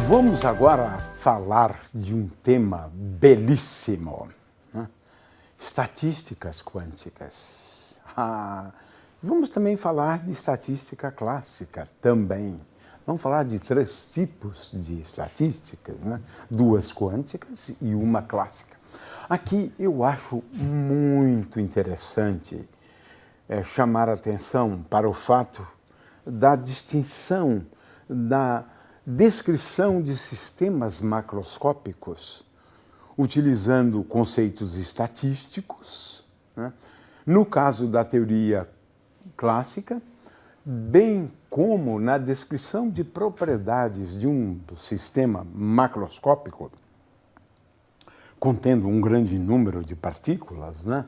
Vamos agora falar de um tema belíssimo, né? Estatísticas quânticas. Vamos também falar de estatística clássica também. Vamos falar de 3 tipos de estatísticas, né? 2 quânticas e uma clássica. Aqui eu acho muito interessante chamar a atenção para o fato da distinção, da descrição de sistemas macroscópicos, utilizando conceitos estatísticos, né? No caso da teoria clássica, bem como na descrição de propriedades de um sistema macroscópico, contendo um grande número de partículas, né?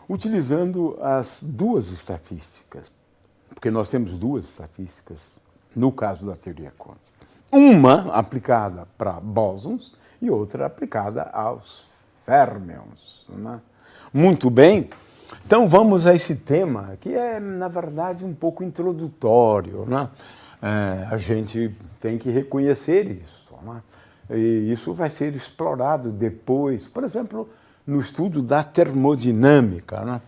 Utilizando as 2 estatísticas, porque nós temos 2 estatísticas no caso da teoria quântica. Uma aplicada para bósons e outra aplicada aos férmions, né? Muito bem, então vamos a esse tema, que é, na verdade, um pouco introdutório, né? A gente tem que reconhecer isso, né? E isso vai ser explorado depois, por exemplo, no estudo da termodinâmica, né?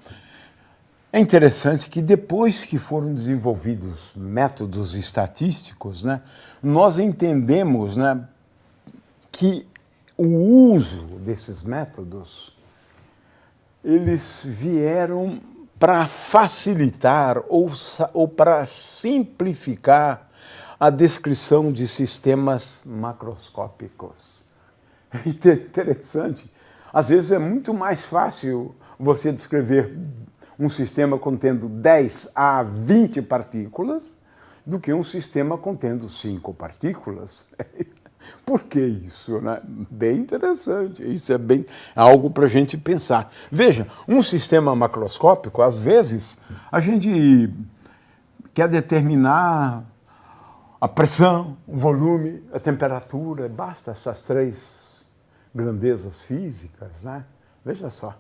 É interessante que depois que foram desenvolvidos métodos estatísticos, né, nós entendemos, né, que o uso desses métodos, eles vieram para facilitar ou para simplificar a descrição de sistemas macroscópicos. É interessante. Às vezes é muito mais fácil você descrever um sistema contendo 10 a 20 partículas do que um sistema contendo 5 partículas. Por que isso, né? Bem interessante, isso é bem algo para a gente pensar. Veja, um sistema macroscópico, às vezes, a gente quer determinar a pressão, o volume, a temperatura, basta essas 3 grandezas físicas, né? Veja só,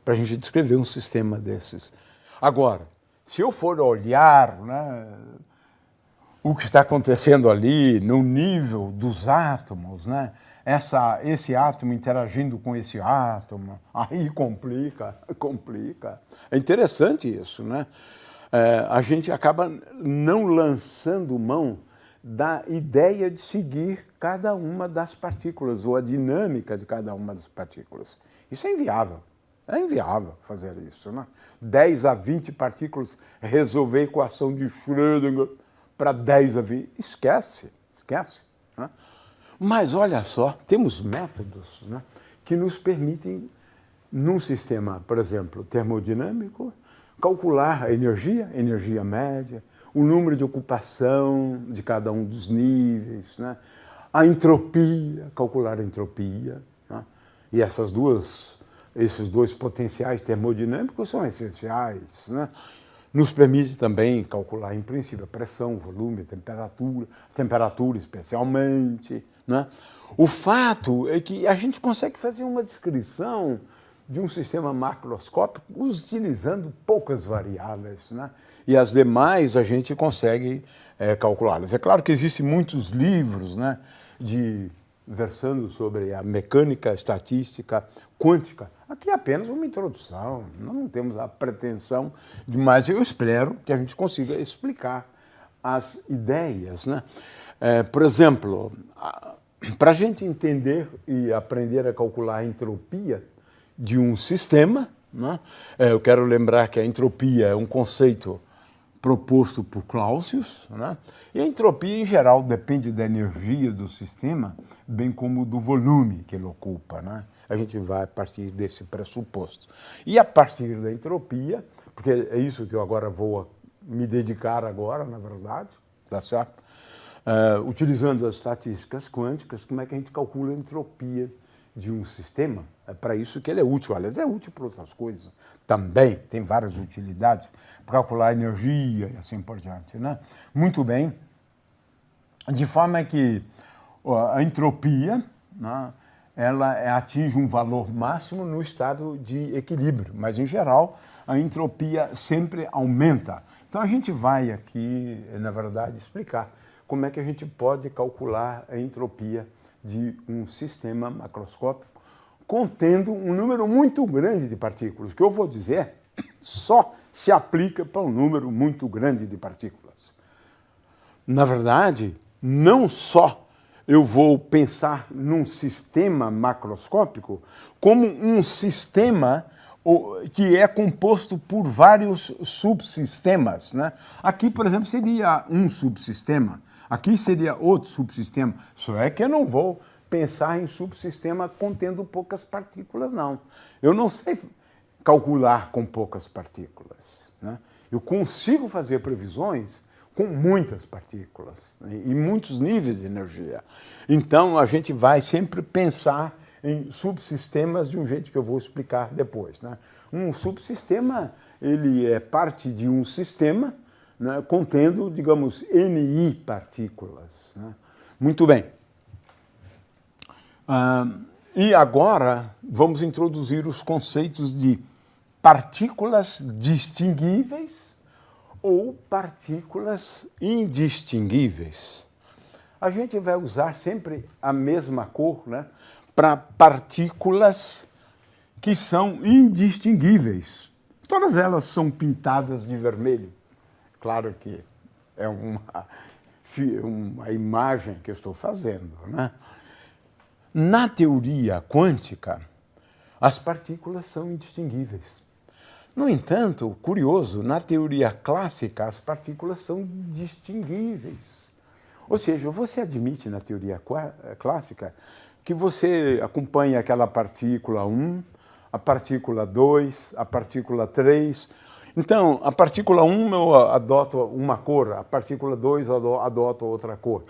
para a gente descrever um sistema desses. Agora, se eu for olhar, né, o que está acontecendo ali no nível dos átomos, né, esse átomo interagindo com esse átomo, aí complica. É interessante isso, né? A gente acaba não lançando mão da ideia de seguir cada uma das partículas, ou a dinâmica de cada uma das partículas. Isso é inviável. É inviável fazer isso, né? 10 a 20 partículas, resolver a equação de Schrödinger para 10 a 20. Esquece. Né? Mas olha só, temos métodos, né, que nos permitem, num sistema, por exemplo, termodinâmico, calcular a energia média, o número de ocupação de cada um dos níveis, né? A entropia, calcular a entropia, né? E esses 2 potenciais termodinâmicos são essenciais, né? Nos permite também calcular, em princípio, a pressão, o volume, a temperatura especialmente, né? O fato é que a gente consegue fazer uma descrição de um sistema macroscópico utilizando poucas variáveis, né? E as demais a gente consegue calculá-las. É claro que existem muitos livros, né, versando sobre a mecânica estatística quântica. Aqui é apenas uma introdução, não temos a pretensão de mais. Eu espero que a gente consiga explicar as ideias, né? Por exemplo, para a gente entender e aprender a calcular a entropia de um sistema, né? Eu quero lembrar que a entropia é um conceito proposto por Clausius, né? E a entropia, em geral, depende da energia do sistema, bem como do volume que ele ocupa, né? A gente vai a partir desse pressuposto. E a partir da entropia, porque é isso que eu agora vou me dedicar agora, na verdade, tá certo? Utilizando as estatísticas quânticas, como é que a gente calcula a entropia de um sistema? É para isso que ele é útil. Aliás, é útil para outras coisas também, tem várias utilidades, para calcular energia e assim por diante, né? Muito bem, de forma que a entropia, né, ela atinge um valor máximo no estado de equilíbrio, mas, em geral, a entropia sempre aumenta. Então, a gente vai aqui, na verdade, explicar como é que a gente pode calcular a entropia de um sistema macroscópico contendo um número muito grande de partículas. O que eu vou dizer só se aplica para um número muito grande de partículas. Na verdade, não só eu vou pensar num sistema macroscópico, como um sistema que é composto por vários subsistemas, né? Aqui, por exemplo, seria um subsistema, aqui seria outro subsistema, só é que eu não vou pensar em subsistema contendo poucas partículas, não. Eu não sei calcular com poucas partículas, né? Eu consigo fazer previsões com muitas partículas, né, e muitos níveis de energia. Então, a gente vai sempre pensar em subsistemas de um jeito que eu vou explicar depois, né? Um subsistema, ele é parte de um sistema, né, contendo, digamos, Ni partículas, né? Muito bem. E agora vamos introduzir os conceitos de partículas distinguíveis ou partículas indistinguíveis. A gente vai usar sempre a mesma cor, né, para partículas que são indistinguíveis. Todas elas são pintadas de vermelho. Claro que é uma imagem que eu estou fazendo, né? Na teoria quântica, as partículas são indistinguíveis. No entanto, curioso, na teoria clássica, as partículas são distinguíveis. Ou seja, você admite na teoria clássica que você acompanha aquela partícula 1, a partícula 2, a partícula 3. Então, a partícula 1 eu adoto uma cor, a partícula 2 eu adoto outra cor.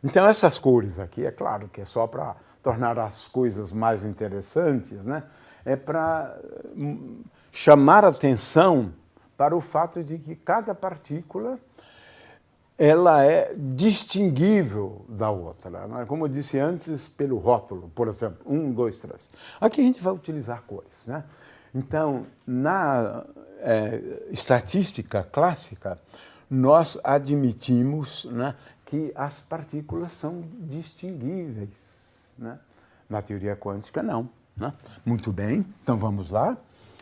Então, essas cores aqui, é claro que é só para tornar as coisas mais interessantes, né? É para chamar atenção para o fato de que cada partícula ela é distinguível da outra, né? Como eu disse antes, pelo rótulo, por exemplo, 1, 2, 3. Aqui a gente vai utilizar cores, né? Então, na estatística clássica, nós admitimos, né, que as partículas são distinguíveis, né? Na teoria quântica, não, né? Muito bem, então vamos lá.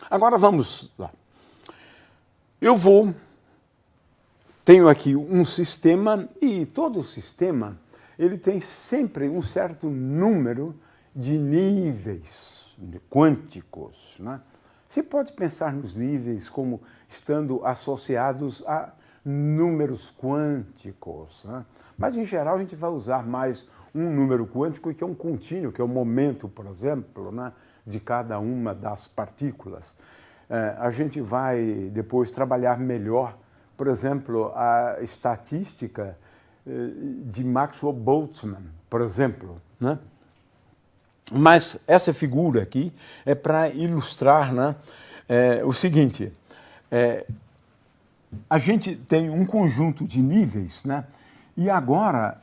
Agora vamos lá. Tenho aqui um sistema e todo sistema ele tem sempre um certo número de níveis quânticos, né? Você pode pensar nos níveis como estando associados a números quânticos, né? Mas em geral a gente vai usar mais um número quântico que é um contínuo, que é o momento, por exemplo, né, de cada uma das partículas. A gente vai depois trabalhar melhor, por exemplo, a estatística de Maxwell-Boltzmann, por exemplo, né? Mas essa figura aqui é para ilustrar, né, o seguinte: a gente tem um conjunto de níveis, né, e agora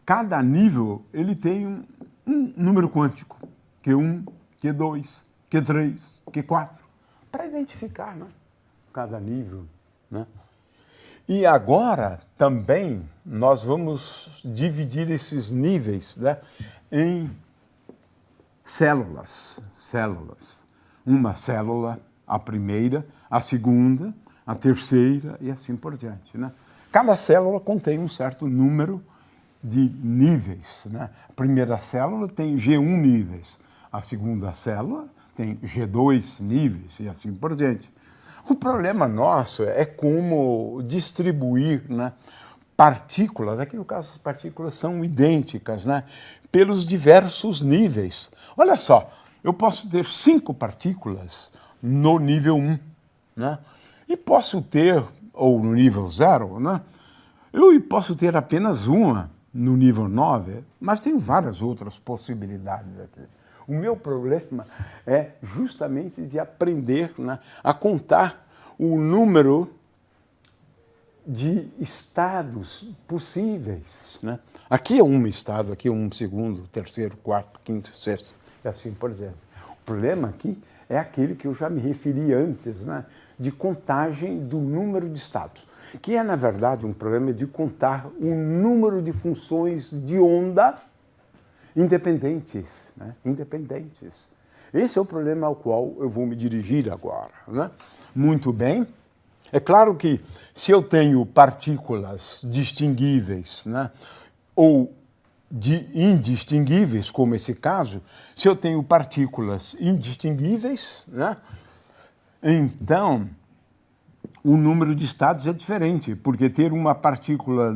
cada nível ele tem um número quântico, Q1, Q2, Q3, Q4, para identificar, né, cada nível, né? E agora também nós vamos dividir esses níveis, né, em células. Uma célula, a primeira, a segunda, a terceira e assim por diante, né? Cada célula contém um certo número de níveis, né? A primeira célula tem G1 níveis, a segunda célula tem G2 níveis e assim por diante. O problema nosso é como distribuir, né, partículas, aqui no caso as partículas são idênticas, né, pelos diversos níveis. Olha só, eu posso ter 5 partículas no nível 1, né, e posso ter, ou no nível 0, né, eu posso ter apenas uma no nível 9, mas tem várias outras possibilidades aqui. O meu problema é justamente de aprender, né, a contar o número de estados possíveis, né? Aqui é um estado, aqui é um segundo, terceiro, quarto, quinto, sexto, e assim por diante. O problema aqui é aquele que eu já me referi antes, né, de contagem do número de estados. que é, na verdade, um problema de contar o número de funções de onda independentes, né? Independentes. Esse é o problema ao qual eu vou me dirigir agora, né? Muito bem. É claro que se eu tenho partículas distinguíveis, né, ou indistinguíveis, como esse caso, se eu tenho partículas indistinguíveis, né, então o número de estados é diferente, porque ter uma partícula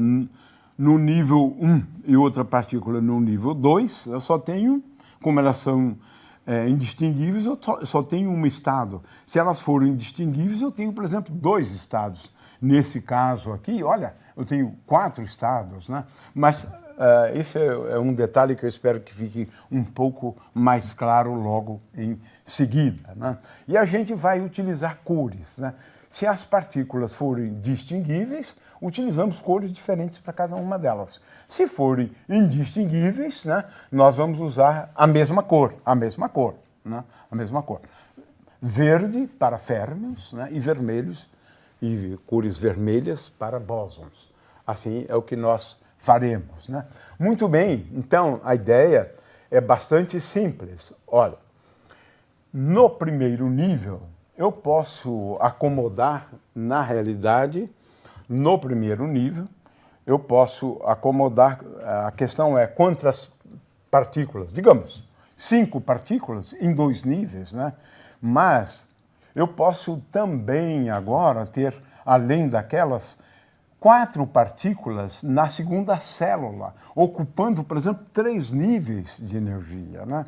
no nível 1 e outra partícula no nível 2, eu só tenho, como elas são indistinguíveis, eu só tenho um estado. Se elas forem indistinguíveis, eu tenho, por exemplo, 2 estados. Nesse caso aqui, olha, eu tenho 4 estados, né? Mas esse é um detalhe que eu espero que fique um pouco mais claro logo em seguida, né? E a gente vai utilizar cores, né? Se as partículas forem distinguíveis, utilizamos cores diferentes para cada uma delas. Se forem indistinguíveis, né, nós vamos usar a mesma cor, né, a mesma cor. Verde para férmions, né, e vermelhos e cores vermelhas para bósons. Assim é o que nós faremos, né? Muito bem, então a ideia é bastante simples. Olha, no primeiro nível, eu posso acomodar, na realidade, no primeiro nível, eu posso acomodar, a questão é quantas partículas, digamos, 5 partículas em 2 níveis, né? Mas eu posso também agora ter, além daquelas, 4 partículas na segunda célula, ocupando, por exemplo, 3 níveis de energia, né?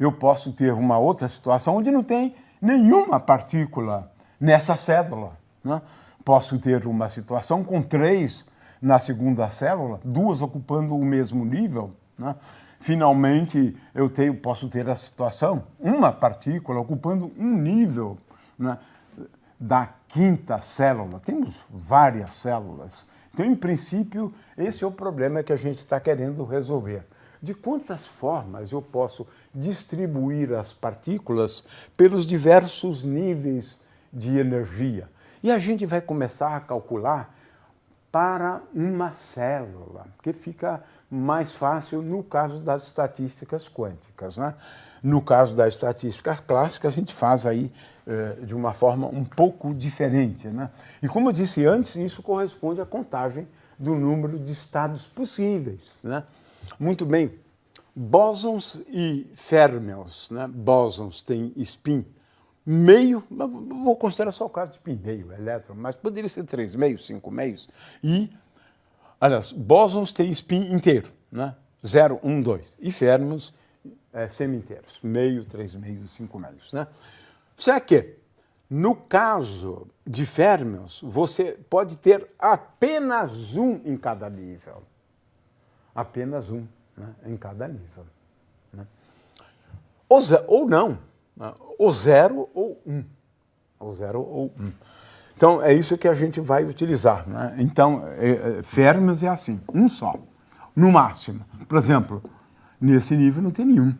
Eu posso ter uma outra situação onde não tem nenhuma partícula nessa célula, né? Posso ter uma situação com 3 na segunda célula, 2 ocupando o mesmo nível, né? Finalmente, posso ter a situação, uma partícula ocupando um nível, né, da 5ª célula. Temos várias células. Então, em princípio, esse é o problema que a gente está querendo resolver. De quantas formas eu posso distribuir as partículas pelos diversos níveis de energia? E a gente vai começar a calcular para uma célula, que fica mais fácil no caso das estatísticas quânticas, né? No caso da estatística clássica, a gente faz aí de uma forma um pouco diferente, né? E como eu disse antes, isso corresponde à contagem do número de estados possíveis, né? Muito bem. Bósons e férmions, né? Bósons têm spin meio, vou considerar só o caso de spin meio, elétron, mas poderia ser 3 meios, 5 meios. E, aliás, bósons têm spin inteiro, né? 0, 1, 2. E férmions semi-inteiros, meio, 3 meios, 5 meios, né? Só que, no caso de férmions, você pode ter apenas um em cada nível. Apenas um, né, em cada nível, né? Ou não, ou 0 ou 1. Ou 0 ou 1. Então, é isso que a gente vai utilizar, né? Então, férmions é assim, um só, no máximo. Por exemplo, nesse nível não tem nenhum.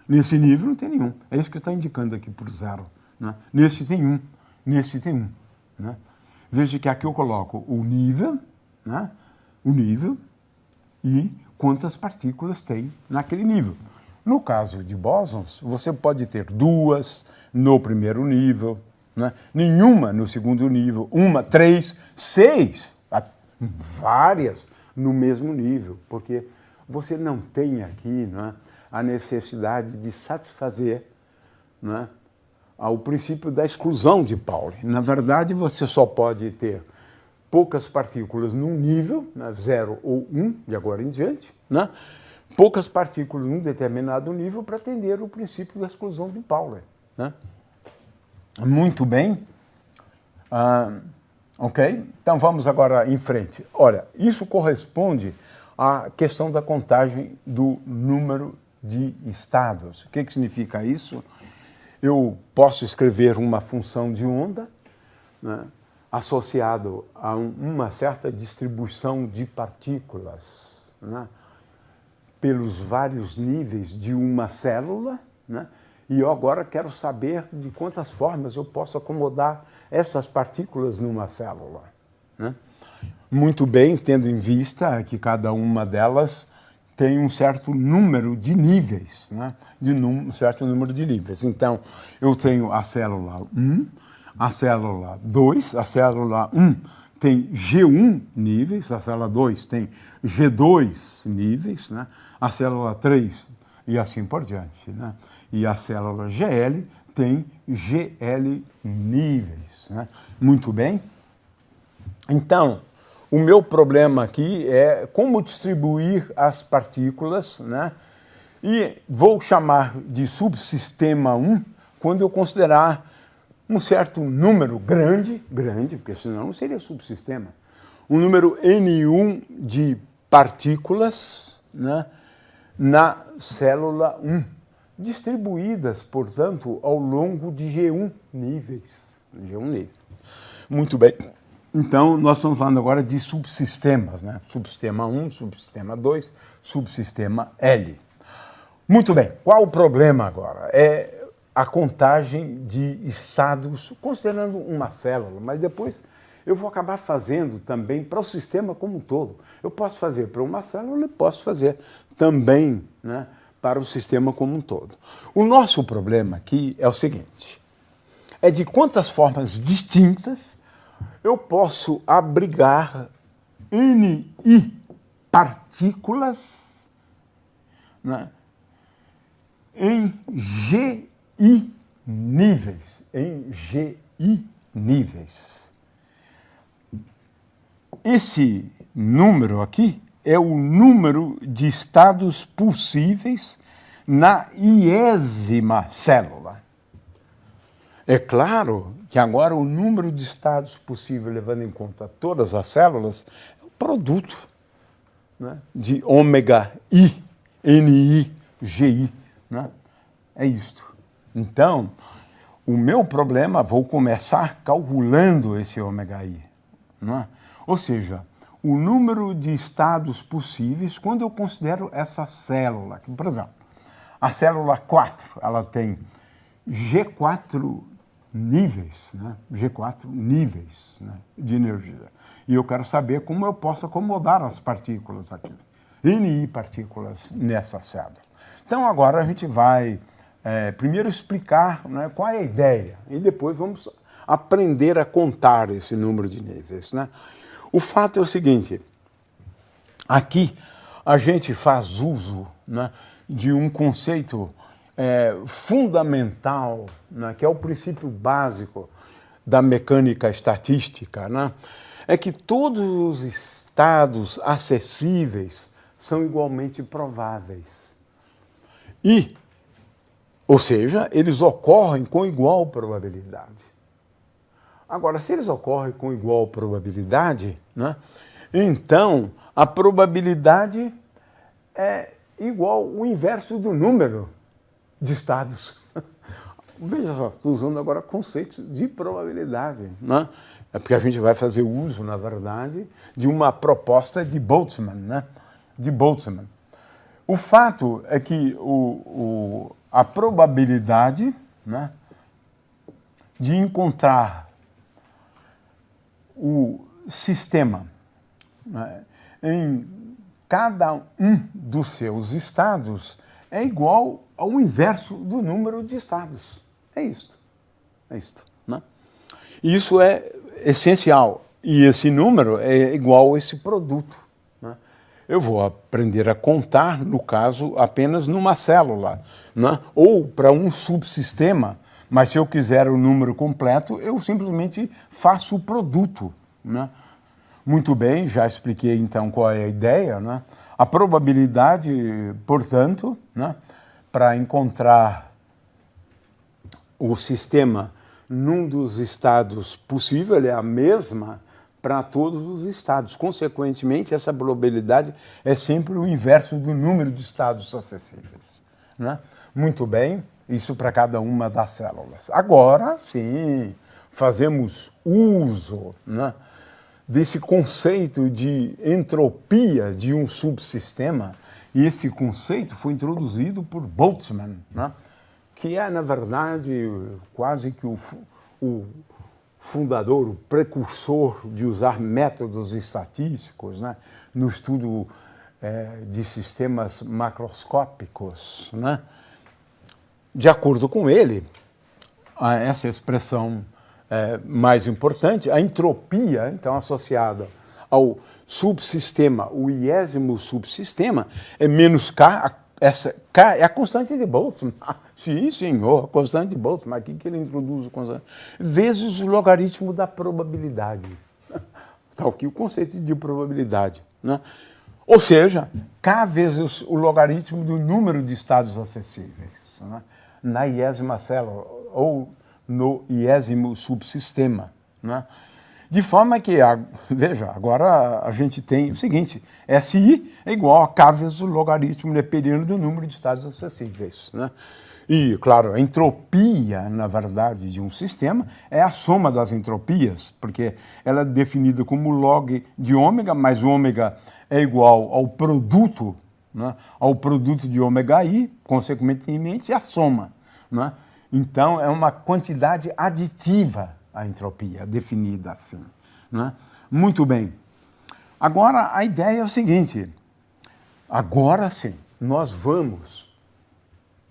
Nesse nível não tem nenhum. É isso que está indicando aqui por 0. Né? Nesse tem 1. Nesse tem 1. Né? Veja que aqui eu coloco o nível, né? O nível e quantas partículas tem naquele nível. No caso de bósons, você pode ter 2 no primeiro nível, né? Nenhuma no segundo nível, 1, 3, 6, várias no mesmo nível, porque você não tem aqui, né, a necessidade de satisfazer, né, ao princípio da exclusão de Pauli. Na verdade, você só pode ter poucas partículas num nível, né, 0 ou 1, de agora em diante, né? Poucas partículas num determinado nível para atender o princípio da exclusão de Pauli, né? Muito bem. Ok? Então vamos agora em frente. Olha, isso corresponde à questão da contagem do número de estados. O que significa isso? Eu posso escrever uma função de onda, né, associado a uma certa distribuição de partículas, né, pelos vários níveis de uma célula, né, e eu agora quero saber de quantas formas eu posso acomodar essas partículas numa célula, né? Muito bem, tendo em vista que cada uma delas tem um certo número de níveis, né? Um certo número de níveis. Então, eu tenho a célula 1, a célula 2, a célula 1 tem G1 níveis, a célula 2 tem G2 níveis, né? A célula 3 e assim por diante, né? E a célula GL tem GL níveis, né? Muito bem. Então, o meu problema aqui é como distribuir as partículas, né? E vou chamar de subsistema 1 quando eu considerar um certo número grande, porque senão não seria subsistema, um número N1 de partículas, né, na célula 1, distribuídas, portanto, ao longo de G1 níveis. Muito bem. Então, nós estamos falando agora de subsistemas, né? Subsistema 1, subsistema 2, subsistema L. Muito bem. Qual o problema agora? É a contagem de estados, considerando uma célula, mas depois eu vou acabar fazendo também para o sistema como um todo. Eu posso fazer para uma célula e posso fazer também, né, para o sistema como um todo. O nosso problema aqui é o seguinte, é de quantas formas distintas eu posso abrigar Ni partículas, né, em GI níveis, Esse número aqui é o número de estados possíveis na iésima célula. É claro que agora o número de estados possíveis, levando em conta todas as células, é o produto, né, de ômega I, Ni, GI. Né? É isto. Então, o meu problema, vou começar calculando esse ômega I. Né? Ou seja, o número de estados possíveis quando eu considero essa célula. Por exemplo, a célula 4, ela tem G4 níveis, né? G4 níveis, né, de energia. E eu quero saber como eu posso acomodar as partículas aqui. Ni partículas nessa célula. Então, agora a gente vai primeiro explicar, né, qual é a ideia e depois vamos aprender a contar esse número de níveis. Né? O fato é o seguinte, aqui a gente faz uso, né, de um conceito fundamental, né, que é o princípio básico da mecânica estatística, né, é que todos os estados acessíveis são igualmente prováveis. Ou seja, eles ocorrem com igual probabilidade. Agora, se eles ocorrem com igual probabilidade, né, então a probabilidade é igual ao inverso do número de estados. Veja só, estou usando agora conceitos de probabilidade. Né? É porque a gente vai fazer uso, na verdade, de uma proposta de Boltzmann. Né? De Boltzmann. O fato é que a probabilidade, né, de encontrar o sistema, né, em cada um dos seus estados é igual ao inverso do número de estados. É isto. É isto. Né? Isso é essencial. E esse número é igual a esse produto. Né? Eu vou aprender a contar, no caso, apenas numa célula, né? Ou para um subsistema, mas se eu quiser o número completo, eu simplesmente faço o produto. Né? Muito bem, já expliquei então qual é a ideia. Né? A probabilidade, portanto, né, para encontrar o sistema num dos estados possível é a mesma para todos os estados. Consequentemente, essa probabilidade é sempre o inverso do número de estados acessíveis. Né? Muito bem, isso para cada uma das células. Agora, sim, fazemos uso, né, desse conceito de entropia de um subsistema, e esse conceito foi introduzido por Boltzmann, né, que é, na verdade, quase que o fundador, o precursor de usar métodos estatísticos, né, no estudo de sistemas macroscópicos, né? De acordo com ele, essa expressão mais importante, a entropia, então, associada ao subsistema, o iésimo subsistema, é menos K, essa K é a constante de Boltzmann. Sim, senhor, a constante de Boltzmann, aqui que ele introduz o constante, vezes o logaritmo da probabilidade. Está aqui o conceito de probabilidade, né? Ou seja, K vezes o logaritmo do número de estados acessíveis, né, na iésima célula ou no iésimo subsistema, né? De forma que, veja, agora a gente tem o seguinte, SI é igual a K vezes o logaritmo neperiano do número de estados acessíveis, né? E, claro, a entropia, na verdade, de um sistema é a soma das entropias, porque ela é definida como log de ômega, mais ômega é igual ao produto, né, ao produto de ômega i, consequentemente, a soma, né? Então, é uma quantidade aditiva a entropia, definida assim, né? Muito bem. Agora, a ideia é o seguinte, agora sim, nós vamos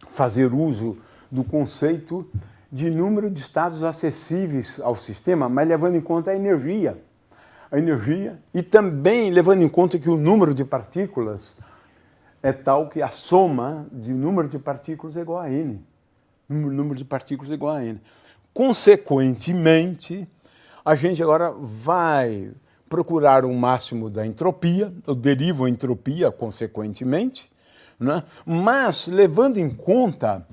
fazer uso do conceito de número de estados acessíveis ao sistema, mas levando em conta a energia e também levando em conta que o número de partículas é tal que a soma de número de partículas é igual a n. O número de partículas é igual a n. Consequentemente, a gente agora vai procurar um máximo da entropia, eu derivo a entropia consequentemente, né? Mas levando em conta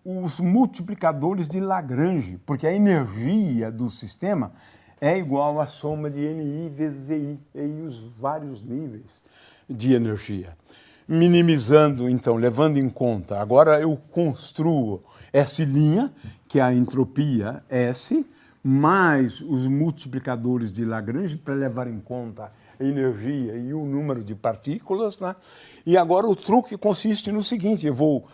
os multiplicadores de Lagrange, porque a energia do sistema é igual à soma de NI vezes EI, e os vários níveis de energia. Minimizando, então, levando em conta, agora eu construo S', que é a entropia S, mais os multiplicadores de Lagrange para levar em conta a energia e o número de partículas, né? E agora o truque consiste no seguinte, eu vou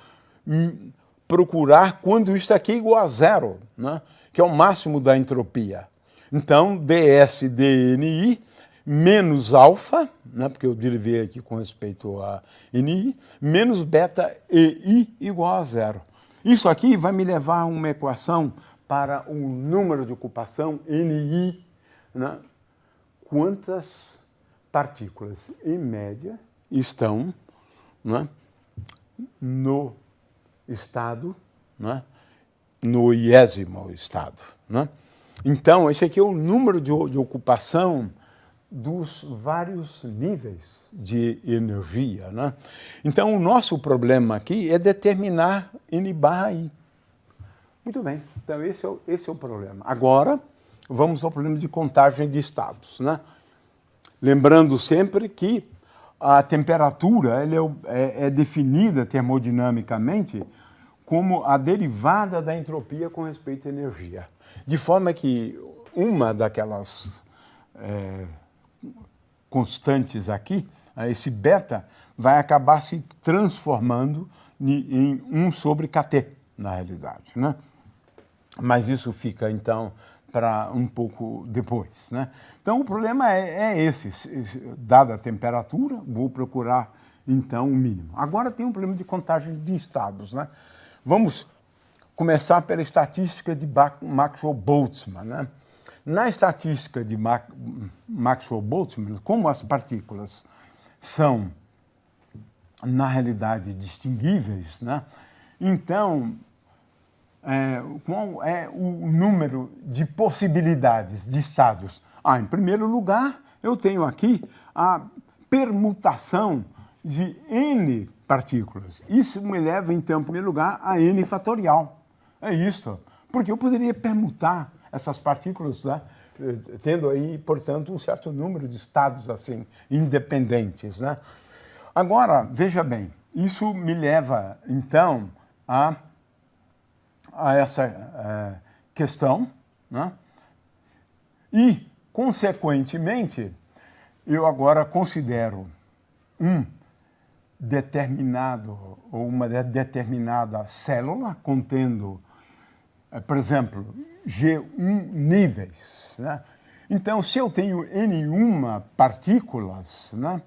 procurar quando isso aqui é igual a zero, né? Que é o máximo da entropia. Então, ds dni menos alfa, né, porque eu derivei aqui com respeito a ni, menos beta ei igual a zero. Isso aqui vai me levar a uma equação para o número de ocupação ni, né, quantas partículas, em média, estão, né, no estado, né, no iésimo estado, né? Então, esse aqui é o número de ocupação dos vários níveis de energia, né? Então, o nosso problema aqui é determinar N barra I. Muito bem, então esse é o problema. Agora, vamos ao problema de contagem de estados, né? Lembrando sempre que a temperatura ela é definida termodinamicamente como a derivada da entropia com respeito à energia. De forma que uma daquelas constantes aqui, esse beta, vai acabar se transformando em 1 sobre kT, na realidade, né? Mas isso fica, então, para um pouco depois, né? Então, o problema é esse. Dada a temperatura, vou procurar, então, o mínimo. Agora tem um problema de contagem de estados, né? Vamos começar pela estatística de Maxwell-Boltzmann, né? Na estatística de Maxwell-Boltzmann, como as partículas são, na realidade, distinguíveis, né? Então, qual é o número de possibilidades de estados? Em primeiro lugar, eu tenho aqui a permutação de N partículas. Isso me leva, então, em primeiro lugar, a N fatorial. É isso, porque eu poderia permutar essas partículas, né, tendo aí, portanto, um certo número de estados assim, independentes, né? Agora, veja bem, isso me leva, então, a essa questão, né? E, consequentemente, eu agora considero um determinado ou uma determinada célula contendo por exemplo, G1 níveis, né? Então, se eu tenho N1 partículas, né,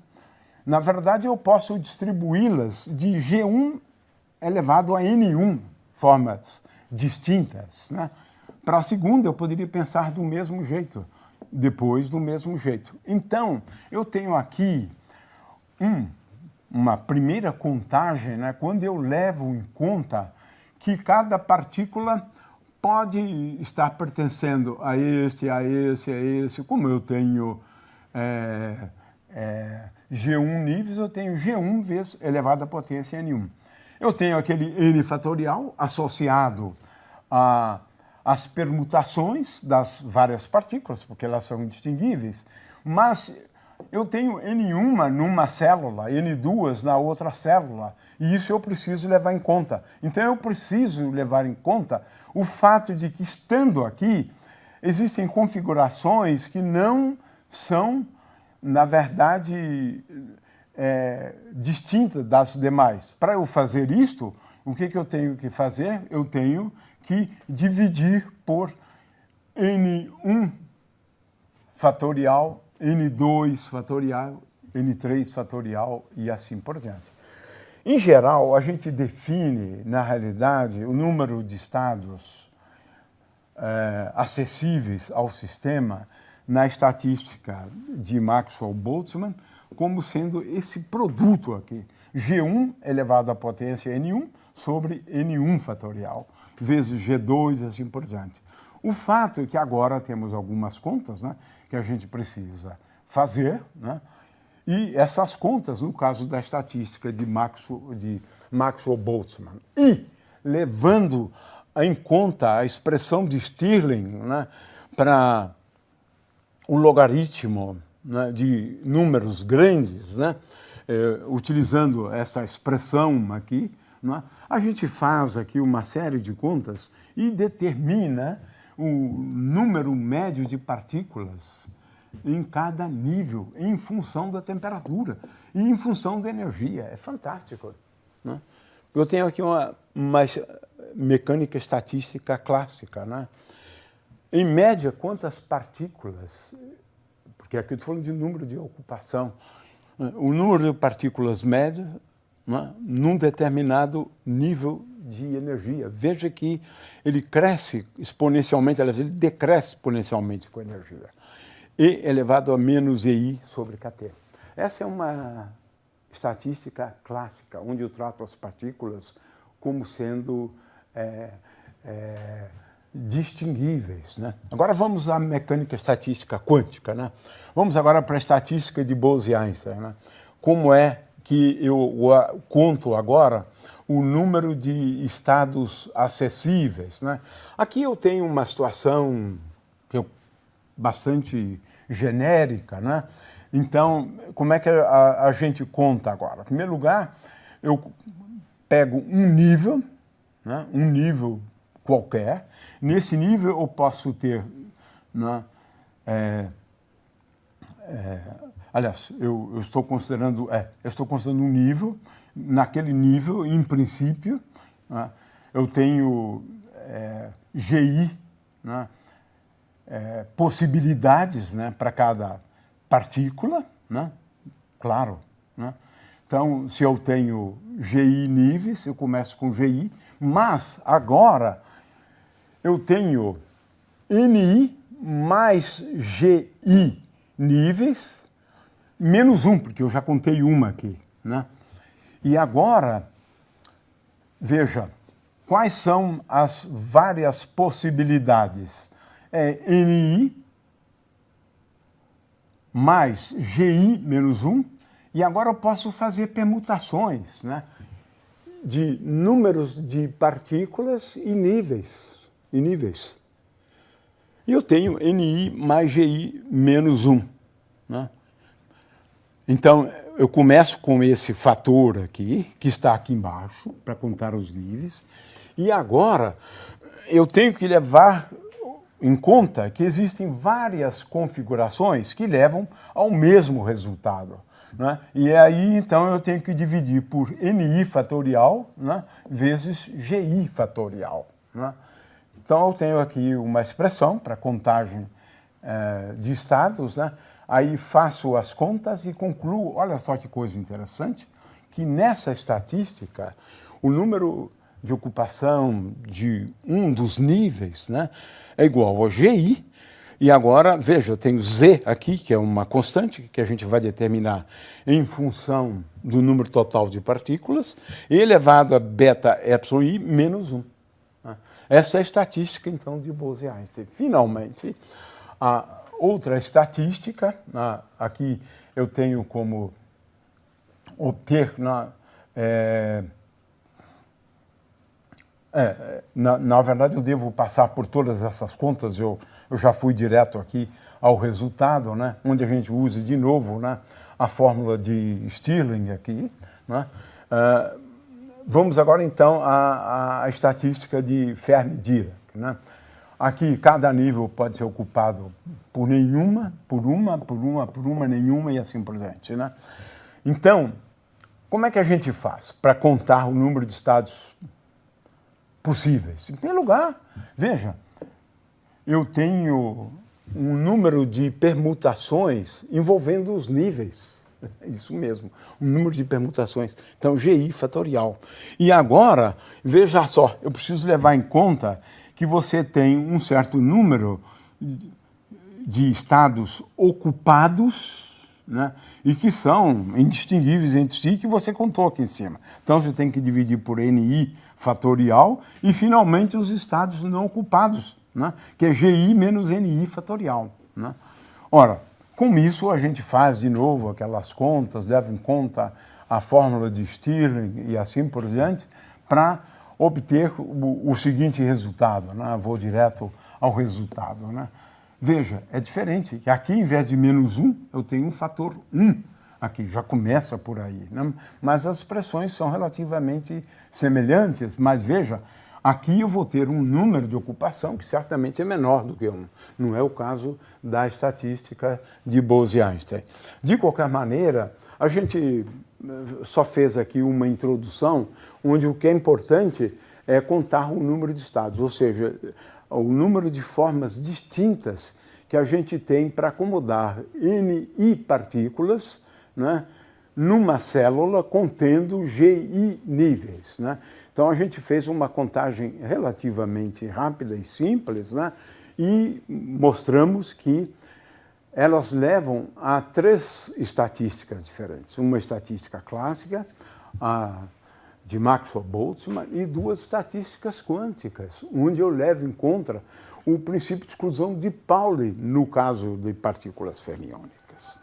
na verdade eu posso distribuí-las de G1 elevado a N1 formas distintas, né? Para a segunda, eu poderia pensar do mesmo jeito, depois do mesmo jeito. Então, eu tenho aqui uma primeira contagem, né, quando eu levo em conta que cada partícula pode estar pertencendo a esse, a esse, a esse. Como eu tenho G1 níveis, eu tenho G1 vezes elevado à potência N1. Eu tenho aquele N fatorial associado às permutações das várias partículas, porque elas são indistinguíveis, mas eu tenho N1 numa célula, N2 na outra célula, e isso eu preciso levar em conta. Então eu preciso levar em conta o fato de que, estando aqui, existem configurações que não são, na verdade, distintas das demais. Para eu fazer isto, o que eu tenho que fazer? Eu tenho que dividir por N1 fatorial, N2 fatorial, N3 fatorial e assim por diante. Em geral, a gente define, na realidade, o número de estados acessíveis ao sistema na estatística de Maxwell-Boltzmann como sendo esse produto aqui, G1 elevado à potência N1 sobre N1 fatorial, vezes G2 e assim por diante. O fato é que agora temos algumas contas, né, que a gente precisa fazer, né, e essas contas, no caso da estatística de Maxwell-Boltzmann, e levando em conta a expressão de Stirling, né, para o logaritmo, né, de números grandes, né, utilizando essa expressão aqui, né, a gente faz aqui uma série de contas e determina o número médio de partículas em cada nível, em função da temperatura e em função da energia. É fantástico, né? Eu tenho aqui uma mecânica estatística clássica, né? Em média, quantas partículas, porque aqui eu estou falando de número de ocupação, o número de partículas médio, né, num determinado nível de energia. Veja que ele cresce exponencialmente, aliás, ele decresce exponencialmente com a energia. E elevado a menos EI sobre KT. Essa é uma estatística clássica, onde eu trato as partículas como sendo distinguíveis, né? Agora vamos à mecânica estatística quântica, né? Vamos agora para a estatística de Bose-Einstein, né? Como é que eu conto agora o número de estados acessíveis, né? Aqui eu tenho uma situação que eu bastante genérica, né? Então, como é que a gente conta agora? Em primeiro lugar, eu pego um nível, né? Um nível qualquer. Nesse nível eu posso ter, né, aliás, eu estou considerando um nível. Naquele nível, em princípio, né, eu tenho GI, né, possibilidades, né, para cada partícula, né? Claro, né? Então, se eu tenho GI níveis, eu começo com GI, mas agora eu tenho NI mais GI níveis menos 1, porque eu já contei uma aqui, né? E agora, veja, quais são as várias possibilidades? NI mais GI menos 1, e agora eu posso fazer permutações, né, de números de partículas e níveis. E eu tenho NI mais GI menos 1. Né? Então, eu começo com esse fator aqui, que está aqui embaixo, para contar os níveis, e agora eu tenho que levar em conta que existem várias configurações que levam ao mesmo resultado, né? E aí, então, eu tenho que dividir por NI fatorial, né, vezes GI fatorial, né? Então, eu tenho aqui uma expressão para contagem de estados, né? Aí faço as contas e concluo, olha só que coisa interessante, que nessa estatística, o número de ocupação de um dos níveis, né, é igual ao GI, e agora, veja, eu tenho Z aqui, que é uma constante que a gente vai determinar em função do número total de partículas, elevado a beta epsilon I menos 1. Essa é a estatística, então, de Bose-Einstein. Finalmente, a outra estatística, aqui eu tenho como obter na verdade, eu devo passar por todas essas contas, eu já fui direto aqui ao resultado, né, onde a gente usa de novo, né, a fórmula de Stirling aqui. Né. Vamos agora, então, à estatística de Fermi-Dirac. Né. Aqui, cada nível pode ser ocupado por nenhuma, por uma, nenhuma e assim por diante. Né. Então, como é que a gente faz para contar o número de estados possíveis? Em primeiro lugar, veja, eu tenho um número de permutações envolvendo os níveis. Isso mesmo, um número de permutações. Então, GI fatorial. E agora, veja só, eu preciso levar em conta que você tem um certo número de estados ocupados, né, e que são indistinguíveis entre si, que você contou aqui em cima. Então, você tem que dividir por NI fatorial e, finalmente, os estados não ocupados, né, que é GI menos NI fatorial. Né. Ora, com isso, a gente faz de novo aquelas contas, leva em conta a fórmula de Stirling e assim por diante, para obter o seguinte resultado. Né. Vou direto ao resultado. Né. Veja, é diferente. Aqui, em vez de menos 1, eu tenho um fator 1. Aqui já começa por aí. Né? Mas as expressões são relativamente semelhantes. Mas veja, aqui eu vou ter um número de ocupação que certamente é menor do que 1. Não é o caso da estatística de Bose-Einstein. De qualquer maneira, a gente só fez aqui uma introdução onde o que é importante é contar o número de estados, ou seja, o número de formas distintas que a gente tem para acomodar NI partículas, né, numa célula contendo GI níveis. Né? Então, a gente fez uma contagem relativamente rápida e simples, né, e mostramos que elas levam a 3 estatísticas diferentes. Uma estatística clássica, a de Maxwell-Boltzmann, e 2 estatísticas quânticas, onde eu levo em conta o princípio de exclusão de Pauli, no caso de partículas fermiônicas.